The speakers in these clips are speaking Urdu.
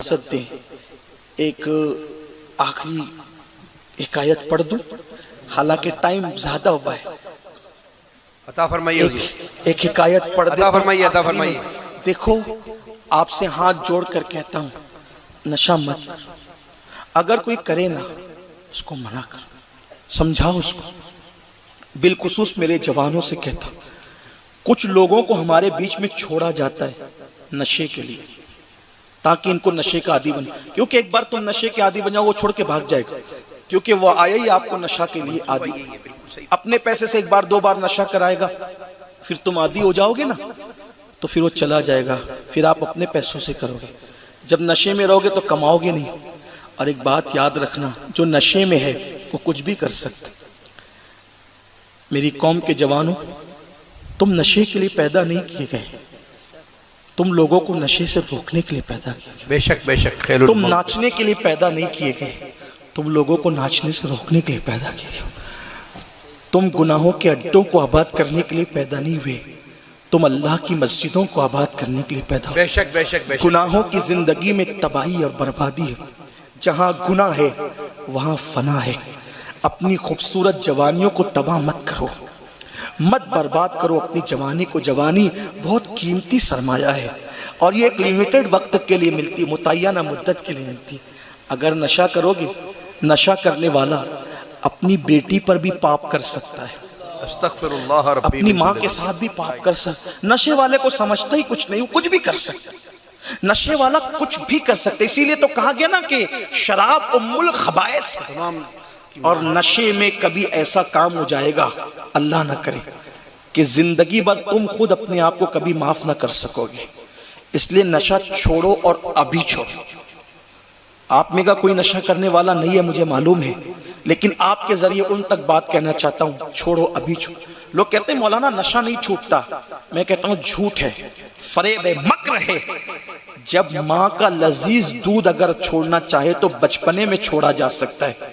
اجازت دیں ایک آخری حکایت پڑھ دوں، حالانکہ ٹائم زیادہ ہوا ہے. عطا فرمائیے ایک حکایت پڑھ دیں. عطا فرمائیے عطا فرمائیے. دیکھو آپ سے ہاتھ جوڑ کر کہتا ہوں نشہ مت کر. اگر کوئی کرے نا اس کو منع کر، سمجھاؤ اس کو. بالخصوص میرے جوانوں سے کہتا ہوں، کچھ لوگوں کو ہمارے بیچ میں چھوڑا جاتا ہے نشے کے لیے تاکہ ان کو نشے کا عادی بنے. کیونکہ ایک بار تم نشے کے عادی بن جاؤ وہ چھوڑ کے بھاگ جائے گا، کیونکہ وہ آیا ہی آپ کو نشہ کے لیے عادی. اپنے پیسے سے ایک بار دو بار نشہ کرائے گا، پھر تم عادی ہو جاؤ گے نا تو پھر وہ چلا جائے گا. پھر آپ اپنے پیسوں سے کرو گے. جب نشے میں رہو گے تو کماؤ گے نہیں. اور ایک بات یاد رکھنا، جو نشے میں ہے وہ کچھ بھی کر سکتا. میری قوم کے جوانوں، تم نشے کے لیے پیدا نہیں کیے گئے، تم لوگوں کو نشے سے روکنے کے لیے پیدا کیے گئے. بے شک بے شک. تم ناچنے کے لیے پیدا نہیں کیے گئے، تم لوگوں کو ناچنے سے روکنے کے لیے پیدا کیے گئے. تم گناہوں کے اڈوں کو آباد کرنے کے لیے پیدا نہیں ہوئے، تم اللہ کی مسجدوں کو آباد کرنے کے لیے پیدا ہوئے. بے شک بے شک بے شک. گناہوں کی زندگی میں تباہی اور بربادی ہے. جہاں گناہ ہے وہاں فنا ہے. اپنی خوبصورت جوانیوں کو تباہ مت کرو، مت برباد کرو اپنی جوانی کو. جوانی بہت قیمتی سرمایہ ہے اور یہ ایک لیمیٹڈ وقت کے لیے ملتی، متعینہ مدت کے لیے ملتی. اگر نشہ کرو گے، نشہ کرنے والا اپنی بیٹی پر بھی پاپ کر سکتا ہے، استغفر اللہ ربی، اپنی ماں کے ساتھ بھی پاپ کر سکتا ہے. نشے والے کو سمجھتا ہی کچھ نہیں، وہ کچھ بھی کر سکتا ہے. نشے والا کچھ بھی کر سکتا ہے. اسی لیے تو کہا گیا نا کہ شراب ام الخبائث ہے. اور نشے میں کبھی ایسا کام ہو جائے گا، اللہ نہ کرے، کہ زندگی بھر تم خود اپنے آپ کو کبھی معاف نہ کر سکو گے. اس لیے نشہ چھوڑو اور ابھی چھوڑو. آپ میں کا کوئی نشہ کرنے والا نہیں ہے مجھے معلوم ہے، لیکن آپ کے ذریعے ان تک بات کہنا چاہتا ہوں، چھوڑو ابھی چھوڑو. لوگ کہتے ہیں مولانا نشہ نہیں چھوٹتا. میں کہتا ہوں جھوٹ ہے، فریب ہے، مکر ہے. جب ماں کا لذیذ دودھ اگر چھوڑنا چاہے تو بچپنے میں چھوڑا جا سکتا ہے.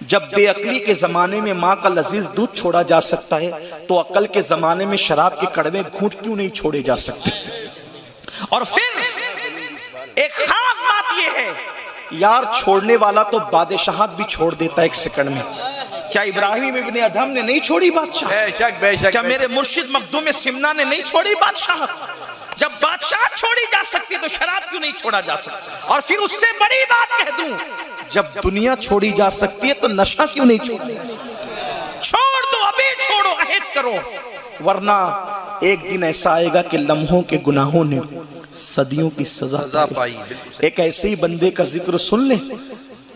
جب بے عقلی کے زمانے میں ماں کا لذیذ دودھ چھوڑا جا سکتا ہے تو عقل کے زمانے میں شراب کے کڑوے گھونٹ کیوں نہیں چھوڑے جا سکتے؟ اور پھر ایک خاص بات یہ ہے، یار چھوڑنے والا تو بادشاہت بھی چھوڑ دیتا ہے ایک سیکنڈ میں. کیا ابراہیم ابن ادھم نے نہیں چھوڑی بادشاہ؟ بے شک بے شک. کیا میرے مرشد مخدوم سمنا نے نہیں چھوڑی بادشاہت؟ جب بادشاہت چھوڑی جا سکتی تو شراب کیوں نہیں چھوڑا جا سکتا؟ اور پھر اس سے بڑی بات کہہ دوں، جب دنیا چھوڑی جا سکتی ہے تو نشہ کیوں نہیں چھوڑی؟ چھوڑ دو، ابھی چھوڑو، عہد کرو، ورنہ ایک دن ایسا آئے گا کہ لمحوں کے گناہوں نے صدیوں کی سزا پائی. ایک ایسے ہی بندے کا ذکر سن لیں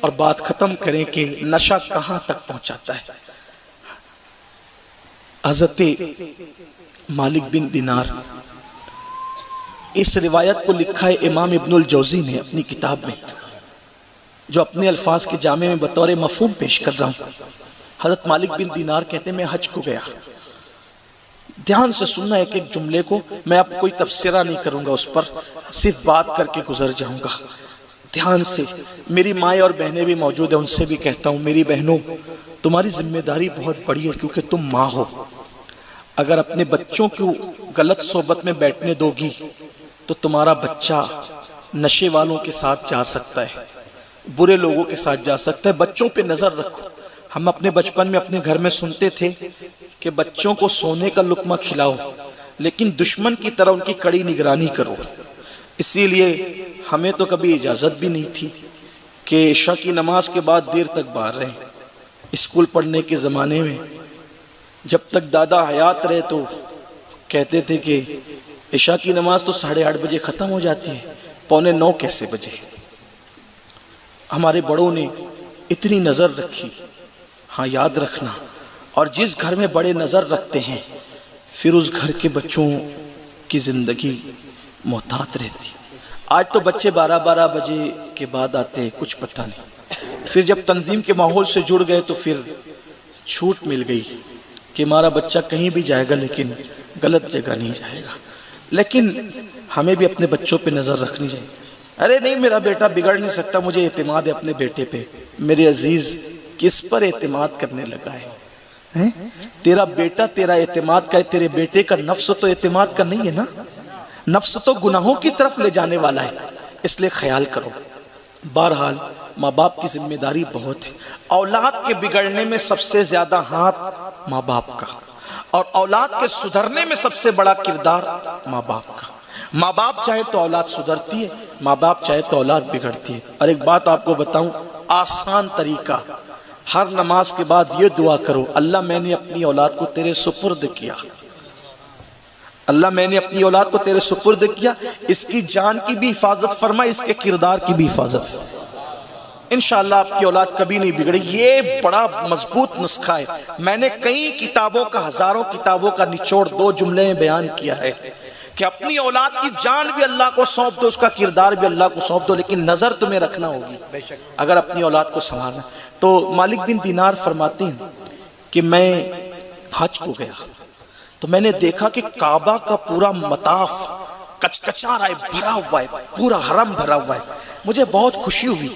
اور بات ختم کریں کہ نشہ کہاں تک پہنچاتا ہے. حضرت مالک بن دینار، اس روایت کو لکھا ہے امام ابن الجوزی نے اپنی کتاب میں، جو اپنے الفاظ کے جامع میں بطور مفہوم پیش کر رہا ہوں. حضرت مالک بن دینار کہتے ہیں میں حج کو گیا. دھیان سے سننا ایک ایک جملے کو، میں اب کوئی تبصرہ نہیں کروں گا، اس پر صرف بات کر کے گزر جاؤں گا. دھیان سے، میری مائیں اور بہنیں بھی موجود ہیں، ان سے بھی کہتا ہوں میری بہنوں تمہاری ذمہ داری بہت بڑی ہے کیونکہ تم ماں ہو. اگر اپنے بچوں کو غلط صحبت میں بیٹھنے دو گی تو تمہارا بچہ نشے والوں کے ساتھ جا سکتا ہے، برے لوگوں کے ساتھ جا سکتا ہے. بچوں پہ نظر رکھو. ہم اپنے بچپن میں اپنے گھر میں سنتے تھے کہ بچوں کو سونے کا لقمہ کھلاؤ لیکن دشمن کی طرح ان کی کڑی نگرانی کرو. اسی لیے ہمیں تو کبھی اجازت بھی نہیں تھی کہ عشاء کی نماز کے بعد دیر تک باہر رہیں. اسکول پڑھنے کے زمانے میں جب تک دادا حیات رہے تو کہتے تھے کہ عشاء کی نماز تو 8:30 بجے ختم ہو جاتی ہے، 8:45 کیسے بجے؟ ہمارے بڑوں نے اتنی نظر رکھی. ہاں یاد رکھنا، اور جس گھر میں بڑے نظر رکھتے ہیں پھر اس گھر کے بچوں کی زندگی محتاط رہتی. آج تو بچے 12 بجے کے بعد آتے ہیں، کچھ پتہ نہیں. پھر جب تنظیم کے ماحول سے جڑ گئے تو پھر چھوٹ مل گئی کہ ہمارا بچہ کہیں بھی جائے گا لیکن غلط جگہ نہیں جائے گا. لیکن ہمیں بھی اپنے بچوں پہ نظر رکھنی چاہیے. ارے نہیں میرا بیٹا بگڑ نہیں سکتا، مجھے اعتماد ہے اپنے بیٹے پہ. میرے عزیز کس پر اعتماد کرنے لگا ہے؟ تیرا بیٹا تیرا اعتماد کا ہے، تیرے بیٹے کا نفس تو اعتماد کا نہیں ہے نا. نفس تو گناہوں کی طرف لے جانے والا ہے. اس لیے خیال کرو. بہرحال ماں باپ کی ذمہ داری بہت ہے. اولاد کے بگڑنے میں سب سے زیادہ ہاتھ ماں باپ کا، اور اولاد کے سدھرنے میں سب سے بڑا کردار ماں باپ کا. ماں باپ چاہے تو اولاد سدھرتی ہے، ماں باپ چاہے تو اولاد بگڑتی ہے. اور ایک بات آپ کو بتاؤں، آسان طریقہ، ہر نماز کے بعد یہ دعا کرو، اللہ میں نے اپنی اولاد کو تیرے سپرد کیا، اللہ میں نے اپنی اولاد کو تیرے سپرد کیا، اس کی جان کی بھی حفاظت فرما، اس کے کردار کی بھی حفاظت فرما. انشاءاللہ آپ کی اولاد کبھی نہیں بگڑے. یہ بڑا مضبوط نسخہ ہے. میں نے کئی کتابوں کا، ہزاروں کتابوں کا نچوڑ 2 جملے میں بیان کیا ہے کہ اپنی اولاد کی جان بھی اللہ کو سونپ دو، اس کا کردار بھی اللہ کو سونپ دو، لیکن نظر تمہیں رکھنا ہوگی اگر اپنی اولاد کو سنبھالنا. تو مالک بن دینار فرماتے ہیں کہ میں حج کو گیا تو میں نے دیکھا کہ کعبہ کا پورا مطاف کچکچا رہا ہے، بھرا ہوا ہے، پورا حرم بھرا ہوا ہے. مجھے بہت خوشی ہوئی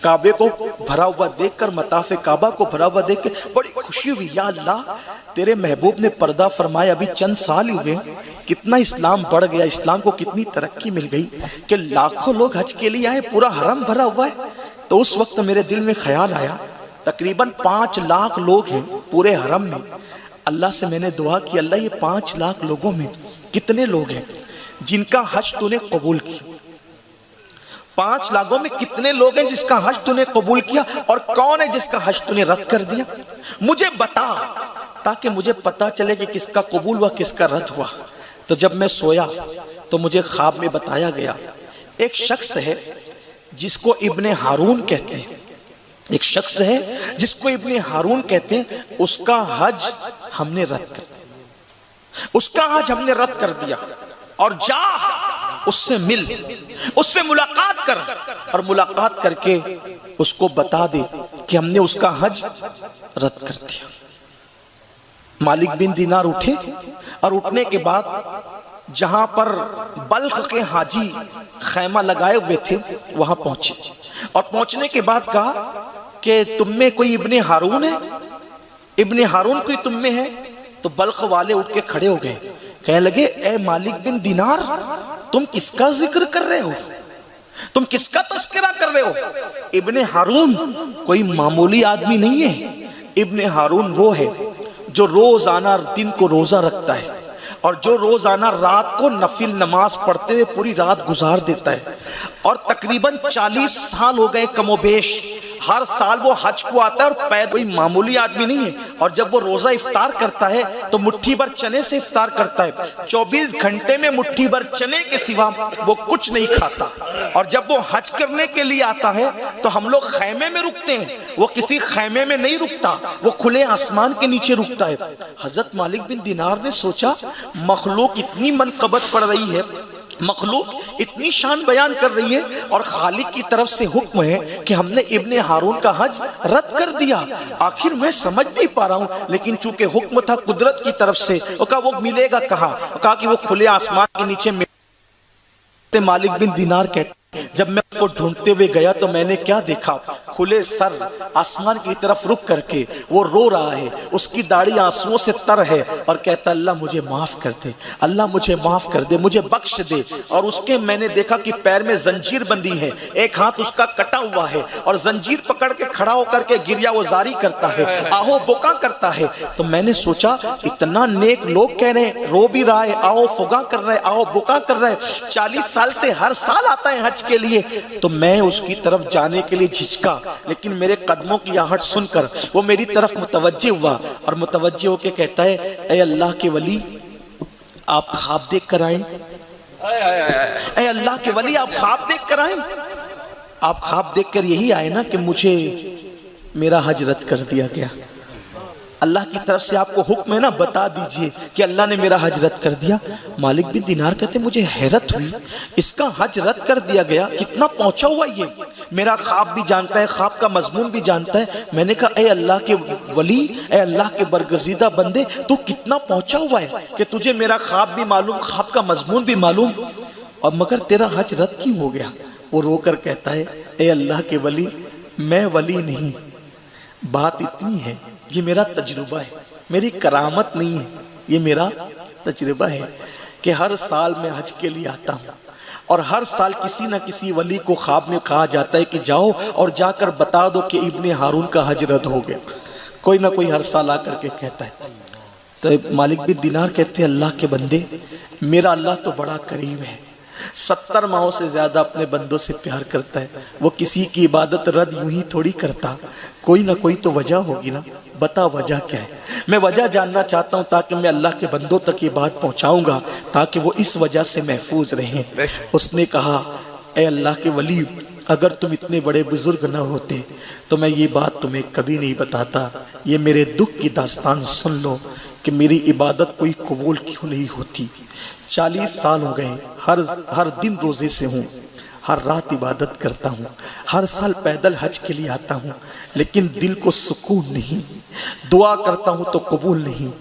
کعبے کو بھرا ہوا دیکھ کر، مطاف کعبہ کو بھرا ہوا دیکھ کے بڑی خوشی ہوئی. یا اللہ، تیرے محبوب نے پردہ فرمایا، ابھی چند سال ہوئے، کتنا اسلام بڑھ گیا، اسلام کو کتنی ترقی مل گئی کہ لاکھوں لوگ حج کے لیے آئے، پورا حرم بھرا ہوا ہے. تو اس وقت میرے دل میں خیال آیا تقریباً 5 لاکھ لوگ ہیں پورے حرم میں. اللہ سے میں نے دعا کی، اللہ یہ 5 لاکھ لوگوں میں کتنے لوگ ہیں جن کا حج تو نے قبول کیا؟ 5 لاکھوں میں کتنے لوگ ہیں جس کا حج تو نے قبول کیا؟ اور کون ہے جس کا حج تو نے رد کر دیا؟ مجھے بتا، تاکہ مجھے پتا چلے کہ کس کا قبول ہوا کس کا رد ہوا. تو جب میں سویا تو مجھے خواب میں بتایا گیا ایک شخص ہے جس کو ابن ہارون کہتے ہیں، ایک شخص ہے جس کو ابن ہارون کہتے ہیں، اس کا حج ہم نے رد کر دیا، اس کا حج ہم نے رد کر دیا. اور جا اس سے مل، اس سے ملاقات کر، اور ملاقات کر کے اس کو بتا دے کہ ہم نے اس کا حج رد کر دیا. مالک بن دینار اٹھے، اور اٹھنے کے بعد جہاں پر بلخ کے حاجی خیمہ لگائے ہوئے تھے وہاں پہنچے، اور پہنچنے کے بعد کہا کہ تم میں کوئی ابن ہارون ہے؟ ابن ہارون کوئی تم میں ہے؟ تو بلخ والے اٹھ کے کھڑے ہو گئے، کہنے لگے اے مالک بن دینار، تم کس کا ذکر کر رہے ہو؟ تم کس کا تذکرہ کر رہے ہو؟ ابن ہارون کوئی معمولی آدمی نہیں ہے. ابن ہارون وہ ہے جو روزانہ دن کو روزہ رکھتا ہے، اور جو روزانہ رات کو نفل نماز پڑھتے ہوئے پوری رات گزار دیتا ہے. اور تقریباً 40 سال ہو گئے کم و بیش، ہر سال وہ حج کو آتا ہے، اور کوئی معمولی آدمی نہیں ہے. اور جب وہ روزہ افطار کرتا ہے تو مٹھی بھر چنے سے افطار کرتا ہے، 24 گھنٹے میں مٹھی بھر چنے کے سوا وہ کچھ نہیں کھاتا. اور جب وہ حج کرنے کے لیے آتا ہے تو ہم لوگ خیمے میں رکتے ہیں، وہ کسی خیمے میں نہیں رکتا، وہ کھلے آسمان کے نیچے رکتا ہے. حضرت مالک بن دینار نے سوچا مخلوق اتنی منقبت پڑ رہی ہے، مخلوق اتنی شان بیان کر رہی ہے، اور خالق کی طرف سے حکم ہے کہ ہم نے ابن ہارون کا حج رد کر دیا. آخر میں سمجھ نہیں پا رہا ہوں، لیکن چونکہ حکم تھا قدرت کی طرف سے، وہ کہا وہ ملے گا کہاں؟ وہ کہا کہ وہ کھلے آسمان کے نیچے مالک بن دینار کہتے جب میں اس کو ڈھونڈتے ہوئے گیا تو میں نے کیا دیکھا؟ کھلے سر آسمان کی طرف رک کر کے وہ رو رہا ہے، اس کی داڑھی آنسوؤں سے تر ہے، اور کہتا اللہ مجھے معاف کر دے، اللہ مجھے معاف کر دے، مجھے بخش دے. اور اس کے میں نے دیکھا کہ پیر میں زنجیر بندی ہے، ایک ہاتھ اس کا کٹا ہوا ہے، اور زنجیر پکڑ کے کھڑا ہو کر کے گریا وزاری کرتا ہے، آہو بکا کرتا ہے. تو میں نے سوچا اتنا نیک لوگ کہہ رہے ہیں، رو بھی رہا ہے، آہو فگا کر رہے، آہو بکا کر رہے، 40 سال سے ہر سال آتا ہے حج کے لیے. تو میں اس کی طرف جانے کے لیے جھجکا، لیکن میرے قدموں کی آہٹ سن کر وہ میری طرف متوجہ ہوا، اور متوجہ ہو کے کہتا ہے اے اللہ کے ولی آپ خواب دیکھ کر آئیں، اے اللہ کے ولی آپ خواب دیکھ کر آئیں. آپ خواب دیکھ کر یہی آئے نا کہ مجھے میرا حج رد کر دیا گیا. اللہ کی طرف سے آپ کو حکم ہے نا، بتا دیجئے کہ اللہ نے میرا حج رد کر دیا. مالک بن دینار کہتے مجھے حیرت ہوئی، اس کا حج رد کر دیا گیا، کتنا پہنچا ہوا یہ، میرا خواب بھی جانتا ہے، خواب کا مضمون بھی جانتا ہے. میں نے کہا اے اللہ کے ولی، اے اللہ کے برگزیدہ بندے، تو کتنا پہنچا ہوا ہے کہ تجھے میرا خواب بھی معلوم، خواب کا مضمون بھی معلوم، اور مگر تیرا حج رد کیوں ہو گیا؟ وہ رو کر کہتا ہے اے اللہ کے ولی میں ولی نہیں، بات اتنی ہے، یہ میرا تجربہ ہے، میری کرامت نہیں ہے، یہ میرا تجربہ ہے کہ ہر سال میں حج کے لیے آتا ہوں، اور ہر سال کسی نہ کسی ولی کو خواب میں کہا جاتا ہے کہ جاؤ اور جا کر بتا دو کہ ابن ہارون کا حج رد ہو گیا. کوئی نہ کوئی ہر سال آ کر کے کہتا ہے. تو مالک بن دینار کہتے ہیں اللہ کے بندے میرا اللہ تو بڑا کریم ہے, 70 ماہوں سے زیادہ اپنے بندوں سے پیار کرتا ہے. وہ کسی کی عبادت رد یوں ہی تھوڑی کرتا, کوئی نہ کوئی تو وجہ ہوگی نا, بتا وجہ کیا ہے. میں وجہ جاننا چاہتا ہوں تاکہ میں اللہ کے بندوں تک یہ بات پہنچاؤں گا تاکہ وہ اس وجہ سے محفوظ رہیں. اس نے کہا اے اللہ کے ولی اگر تم اتنے بڑے بزرگ نہ ہوتے تو میں یہ بات تمہیں کبھی نہیں بتاتا. یہ میرے دکھ کی داستان سن لو کہ میری عبادت کوئی قبول کیوں نہیں ہوتی. 40 سال ہو گئے, ہر دن روزے سے ہوں, ہر رات عبادت کرتا ہوں, ہر سال پیدل حج کے لیے آتا ہوں, لیکن دل کو سکون نہیں. دعا کرتا ہوں تو قبول نہیں,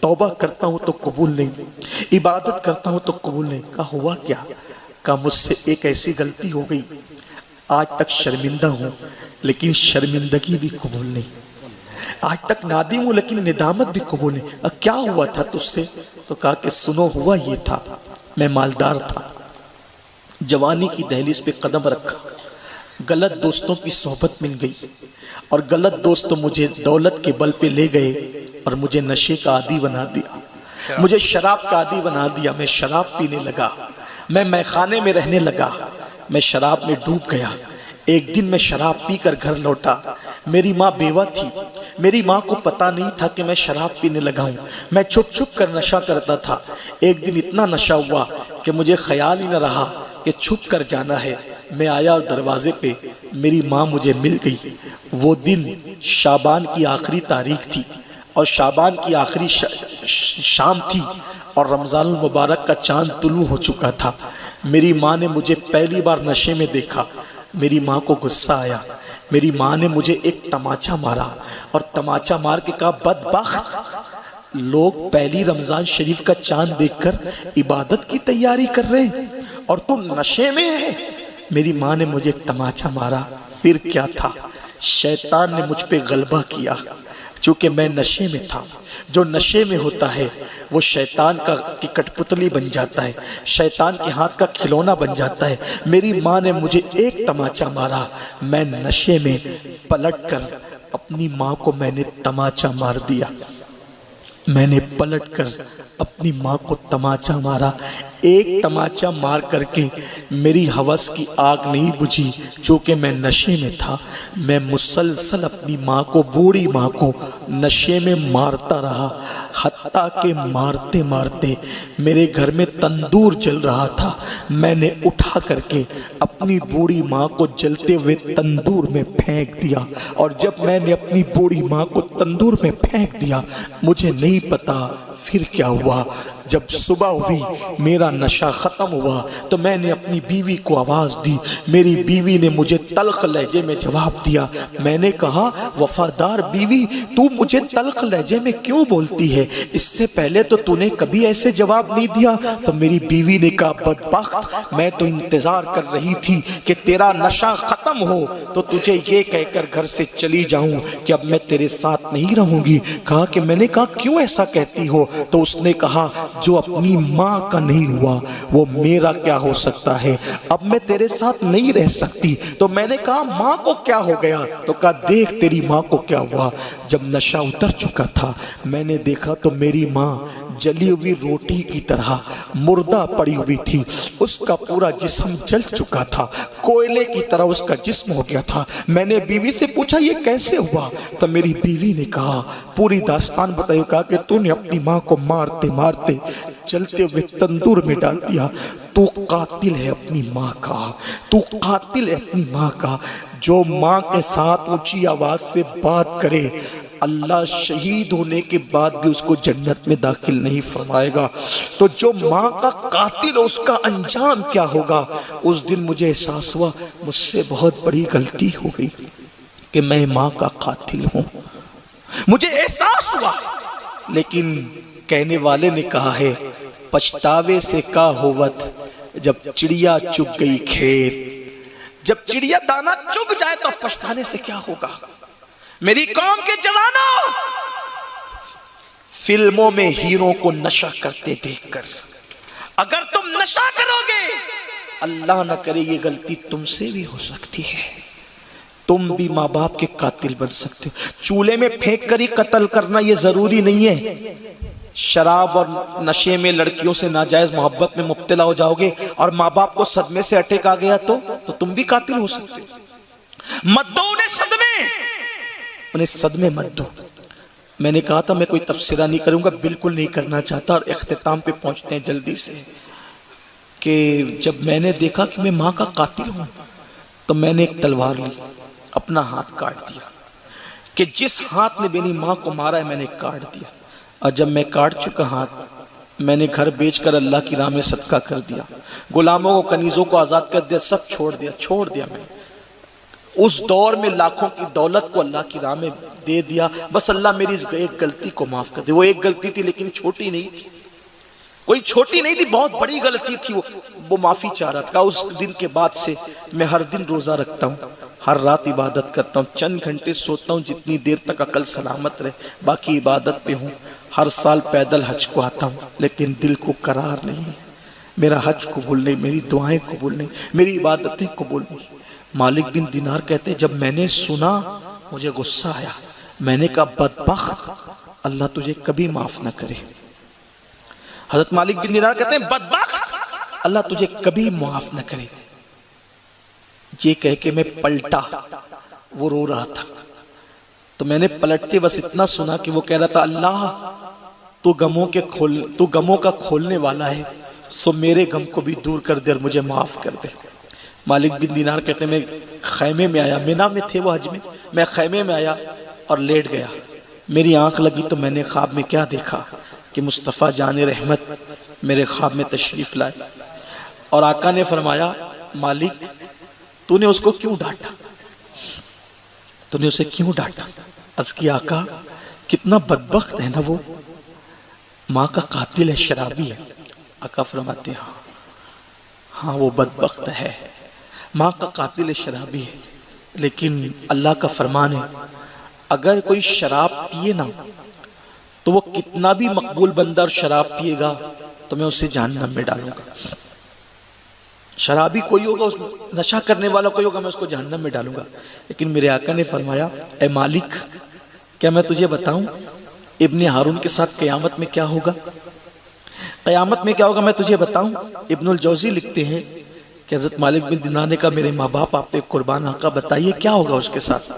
توبہ کرتا ہوں تو قبول نہیں, عبادت کرتا ہوں تو قبول نہیں. کہا ہوا کیا؟ کہا مجھ سے ایک ایسی غلطی ہو گئی, آج تک شرمندہ ہوں لیکن شرمندگی بھی قبول نہیں. آج تک نادم ہوں لیکن ندامت بھی قبول نہیں. کیا ہوا تھا تجھ سے؟ تو کہا کہ سنو ہوا یہ تھا, میں مالدار تھا, جوانی کی دہلیز پہ قدم رکھا, غلط دوستوں کی صحبت مل گئی اور غلط دوست مجھے دولت کے بل پہ لے گئے اور مجھے نشے کا عادی بنا دیا, مجھے شراب کا عادی بنا دیا. میں شراب پینے لگا, میں میخانے میں رہنے لگا, میں شراب میں ڈوب گیا. ایک دن میں شراب پی کر گھر لوٹا, میری ماں بیوہ تھی, میری ماں کو پتا نہیں تھا کہ میں شراب پینے لگا ہوں. میں چھپ چھپ کر نشہ کرتا تھا. ایک دن اتنا نشہ ہوا کہ مجھے خیال ہی نہ رہا کہ چھپ کر جانا ہے. میں آیا اور دروازے پہ میری ماں مجھے مل گئی. وہ دن شعبان کی آخری تاریخ تھی اور شعبان کی آخری شام تھی اور رمضان المبارک کا چاند طلوع ہو چکا تھا. میری ماں نے مجھے پہلی بار نشے میں دیکھا. میری ماں کو غصہ آیا. میری ماں نے مجھے ایک تماچا مارا اور تماچا مار کے کہا بدبخت, لوگ پہلی رمضان شریف کا چاند دیکھ کر عبادت کی تیاری کر رہے ہیں اور تو نشے میں ہے. میری ماں نے مجھے ایک تماچا مارا. پھر کیا تھا, شیطان نے مجھ پہ غلبہ کیا. چونکہ میں نشے میں تھا, جو نشے میں ہوتا ہے وہ شیطان کی کٹ پتلی بن جاتا ہے, شیطان کے ہاتھ کا کھلونا بن جاتا ہے. میری ماں نے مجھے ایک تماچا مارا, میں نشے میں پلٹ کر اپنی ماں کو میں نے تماچا مار دیا. میں نے پلٹ کر اپنی ماں کو تماچا مارا. ایک تماچا مار کر کے میری ہوس کی آگ نہیں بجھی. چونکہ میں نشے میں تھا, میں مسلسل اپنی ماں کو, بوڑھی ماں کو نشے میں مارتا رہا, حتیٰ کہ مارتے مارتے میرے گھر میں تندور جل رہا تھا. میں نے اٹھا کر کے اپنی بوڑھی ماں کو جلتے ہوئے تندور میں پھینک دیا. اور جب میں نے اپنی بوڑھی ماں کو تندور میں پھینک دیا, مجھے نہیں پتا پھر کیا ہوا. جب صبح ہوئی, میرا نشہ ختم ہوا تو میں نے اپنی بیوی کو آواز دی. میری بیوی نے مجھے تلخ لہجے میں جواب دیا. میں نے کہا وفادار بیوی تو مجھے تلخ لہجے میں کیوں بولتی ہے, اس سے پہلے تو نے کبھی ایسے جواب نہیں دیا. تو میری بیوی نے کہا بدبخت, میں تو انتظار کر رہی تھی کہ تیرا نشہ ختم ہو تو تجھے یہ کہہ کر گھر سے چلی جاؤں کہ اب میں تیرے ساتھ نہیں رہوں گی. کہا کہ میں نے کہا کیوں ایسا کہتی ہو؟ تو اس نے کہا جو اپنی ماں کا نہیں ہوا وہ میرا کیا ہو سکتا ہے, اب میں تیرے ساتھ نہیں رہ سکتی. تو میں نے کہا ماں کو کیا ہو گیا؟ تو کہا دیکھ تیری ماں کو کیا ہوا. جب نشہ اتر چکا تھا میں نے دیکھا تو میری ماں جلی ہوئی روٹی کی طرح مردہ پڑی ہوئی تھی. اس کا پورا جسم جل چکا تھا, کوئلے کی طرح اس کا جسم ہو گیا تھا. میں نے بیوی سے پوچھا یہ کیسے ہوا؟ تو میری بیوی نے کہا, پوری داستان بتائی. کہا کہ تو نے اپنی ماں کو مارتے مارتے جلتے ہوئے تندور میں ڈال دیا. تو قاتل ہے اپنی ماں کا, تو قاتل ہے اپنی ماں کا. جو ماں کے ساتھ اونچی آواز سے بات کرے اللہ شہید ہونے کے بعد بھی اس کو جنت میں داخل نہیں فرمائے گا. تو جو ماں کا قاتل اس کا انجام کیا ہوگا؟ اس دن مجھے احساس ہوا مجھ سے بہت بڑی غلطی ہو گئی کہ میں ماں کا قاتل ہوں. مجھے احساس ہوا, لیکن کہنے والے نے کہا ہے پچھتاوے سے کا ہوت جب چڑیا چگ گئی کھیت. جب چڑیا دانا چگ جائے تو پچھتانے سے کیا ہوگا؟ میری قوم کے جوانوں, فلموں میں ہیروں کو نشہ کرتے دیکھ کر اگر تم نشہ کرو گے اللہ نہ کرے یہ غلطی تم سے بھی ہو سکتی ہے، تم بھی ماں باپ کے قاتل بن سکتے ہو۔ چولہے میں پھینک کر ہی قتل کرنا یہ ضروری نہیں ہے۔ شراب اور نشے میں لڑکیوں سے ناجائز محبت میں مبتلا ہو جاؤ گے اور ماں باپ کو صدمے سے اٹیک آ گیا تو تم بھی قاتل ہو سکتے ہو۔ مت دو انہیں صدمے مت دو۔ میں نے کہا تھا میں کوئی تبصرہ نہیں کروں گا، بالکل نہیں کرنا چاہتا، اور اختتام پہ پہنچتے ہیں جلدی سے، کہ جب میں نے دیکھا کہ میں ماں کا قاتل ہوں تو میں نے ایک تلوار لی، اپنا ہاتھ کاٹ دیا، کہ جس ہاتھ نے میری ماں کو مارا ہے میں نے کاٹ دیا، اور جب میں کاٹ چکا ہاتھ میں نے گھر بیچ کر اللہ کی راہ میں صدقہ کر دیا، غلاموں کو کنیزوں کو آزاد کر دیا، سب چھوڑ دیا میں نے۔ اس دور میں لاکھوں کی دولت کو اللہ کی راہ میں دے دیا، بس اللہ میری اس ایک غلطی کو معاف کر دے۔ وہ ایک غلطی تھی لیکن چھوٹی نہیں تھی، کوئی چھوٹی نہیں تھی، بہت بڑی غلطی تھی، وہ معافی چاہ رہا تھا۔ اس دن کے بعد سے میں ہر دن روزہ رکھتا ہوں، ہر رات عبادت کرتا ہوں، چند گھنٹے سوتا ہوں جتنی دیر تک عقل سلامت رہے، باقی عبادت پہ ہوں۔ ہر سال پیدل حج کو آتا ہوں لیکن دل کو قرار نہیں، میرا حج قبول نہیں، میری دعائیں قبول نہیں، میری عبادتیں قبول نہیں۔ مالک بن دینار کہتے جب میں نے سنا مجھے غصہ آیا، میں نے کہا بدبخت، اللہ تجھے کبھی معاف نہ کرے۔ حضرت مالک بن دینار کہتے ہیں بدبخت، اللہ تجھے کبھی معاف نہ کرے۔ یہ کہہ کے میں پلٹا، وہ رو رہا تھا، تو میں نے پلٹتے بس اتنا سنا کہ وہ کہہ رہا تھا اللہ تو غموں کا کھولنے والا ہے، سو میرے غم کو بھی دور کر دے اور مجھے معاف کر دے۔ مالک بن دینار کہتے ہیں میں خیمے میں آیا، مینا میں تھے وہ حج میں خیمے میں آیا اور لیٹ گیا، میری آنکھ لگی تو میں نے خواب میں کیا دیکھا کہ مصطفیٰ جان رحمت میرے خواب میں تشریف لائے، اور آقا نے فرمایا مالک تو نے اس کو کیوں ڈانٹا، تو نے اسے کیوں ڈانٹا؟ عرض کی آقا کتنا بدبخت ہے نا، وہ ماں کا قاتل ہے، شرابی ہے۔ آقا فرماتے ہیں ہاں وہ بدبخت ہے، ماں کا قاتل ہے، شرابی ہے، لیکن اللہ کا فرمان ہے اگر کوئی شراب پیے نا تو وہ کتنا بھی مقبول بندہ اور شراب پیے گا تو میں اسے جہنم میں ڈالوں گا۔ شرابی کوئی ہوگا، نشہ کرنے والا کوئی ہوگا، میں اس کو جہنم میں ڈالوں گا، لیکن میرے آقا نے فرمایا اے مالک کیا میں تجھے بتاؤں ابن ہارون کے ساتھ قیامت میں کیا ہوگا؟ قیامت میں کیا ہوگا میں تجھے بتاؤں؟ ابن الجوزی لکھتے ہیں کہ حضرت مالک بن دینار نے کہا میرے ماں باپ آپ پہ قربان، آقا بتائیے کیا ہوگا اس کے ساتھ؟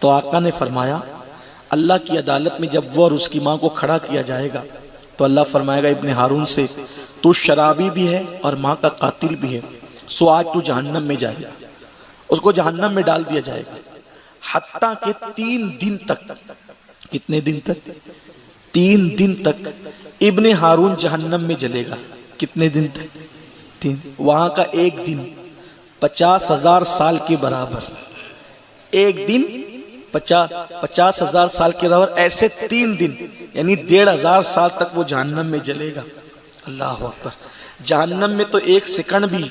تو آقا نے فرمایا اللہ کی عدالت میں جب وہ اور اس کی ماں کو کھڑا کیا جائے گا تو اللہ فرمائے گا ابن ہارون سے تو شرابی بھی ہے اور ماں کا قاتل بھی ہے، سو آج تو جہنم میں جائے گا، اس کو جہنم میں ڈال دیا جائے گا، حتیٰ کہ 3 دن تک، کتنے دن تک؟ 3 دن تک ابن ہارون جہنم میں جلے گا۔ کتنے دن تک؟ 3۔ وہاں کا ایک دن 50,000 سال کے برابر، ایک دن 50,000 سال کے برابر، ایسے 3 دن یعنی 1,500 سال تک وہ جہنم میں جلے گا۔ اللہ اکبر! جہنم میں تو 1 سیکنڈ بھی،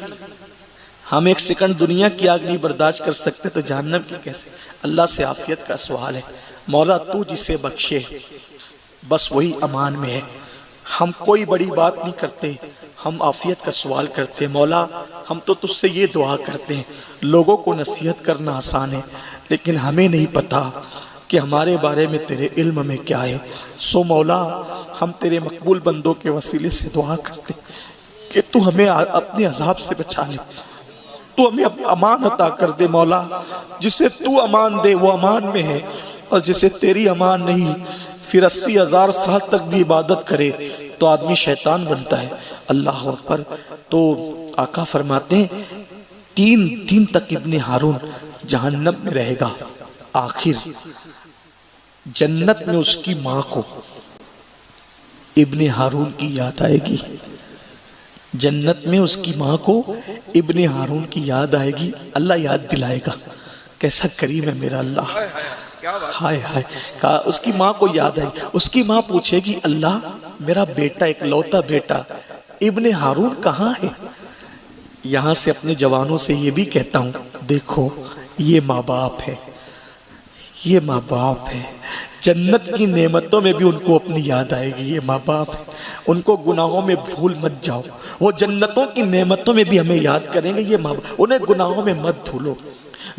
ہم 1 سیکنڈ دنیا کی آگ نہیں برداشت کر سکتے تو جہنم کی کیسے؟ اللہ سے عافیت کا سوال ہے، مولا تو جسے بخشے بس وہی امان میں ہے۔ ہم کوئی بڑی بات نہیں کرتے، ہم عافیت کا سوال کرتے ہیں، مولا ہم تو تجھ سے یہ دعا کرتے ہیں، لوگوں کو نصیحت کرنا آسان ہے لیکن ہمیں نہیں پتا کہ ہمارے بارے میں تیرے علم میں کیا ہے، سو مولا ہم تیرے مقبول بندوں کے وسیلے سے دعا کرتے کہ تو ہمیں اپنے عذاب سے بچا لے، تو ہمیں امان عطا کر دے مولا، جسے تو امان دے وہ امان میں ہے، اور جسے تیری امان نہیں پھر 80,000 سال تک بھی عبادت کرے تو آدمی شیطان بنتا ہے۔ اللہ اکبر! تو آقا فرماتے ہیں 3 دن تک ابن ہارون جہنم میں رہے گا، آخر جنت میں اس کی ماں کو ابن ہارون کی یاد آئے گی، جنت میں اس کی ماں کو ابن ہارون کی یاد آئے گی، اللہ یاد دلائے گا۔ کیسا کریم ہے میرا اللہ! ہائے ہائے! کہا اس کی ماں کو یاد آئے گی، اس کی ماں پوچھے گی اللہ میرا بیٹا، ایک لوتا بیٹا ابن ہارون کہاں ہے؟ یہاں سے اپنے جوانوں سے یہ بھی کہتا ہوں دیکھو یہ ماں باپ ہے، یہ ماں باپ ہے، جنت کی نعمتوں میں بھی ان کو اپنی یاد آئے گی، یہ ماں باپ ہے، ان کو گناہوں میں بھول مت جاؤ، وہ جنتوں کی نعمتوں میں بھی ہمیں یاد کریں گے، یہ ماں باپ، انہیں گناہوں میں مت بھولو،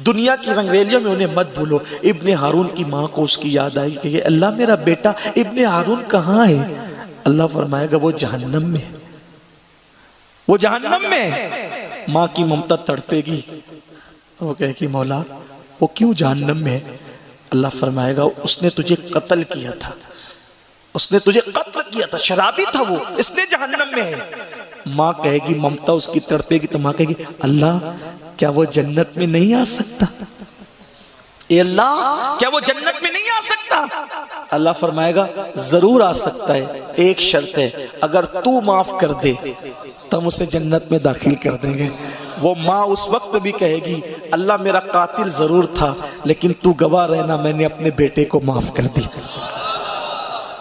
دنیا کی رنگریلیوں میں انہیں مت بھولو۔ ابن ہارون کی ماں کو اس کی یاد آئی کہ اللہ میرا بیٹا ابن ہارون کہاں ہے؟ اللہ فرمائے گا وہ جہنم میں، وہ جہنم میں۔ ماں کی ممتا تڑپے گی، وہ کہے کہ مولا وہ کیوں جہنم میں ہے؟ اللہ فرمائے گا اس نے تجھے قتل کیا تھا، اس نے تجھے قتل کیا تھا، شرابی تھا وہ، اس لیے جہنم میں ہے۔ ماں کہے گی، ممتا اس کی تڑپے گی تو ماں کہے گی اللہ کیا وہ جنت میں نہیں آ سکتا؟ اے اللہ کیا وہ جنت میں نہیں آ سکتا؟ اللہ فرمائے گا ضرور آ سکتا ہے، ایک شرط ہے، اگر تو معاف کر دے تو ہم اسے جنت میں داخل کر دیں گے۔ وہ ماں اس وقت بھی کہے گی اللہ میرا قاتل ضرور تھا لیکن تو گواہ رہنا میں نے اپنے بیٹے کو معاف کر دی۔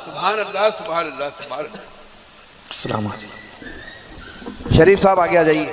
سبحان اللہ سبحان اللہ سبحان اللہ۔ السلام علیکم۔ شریف صاحب آگے آ جائیے۔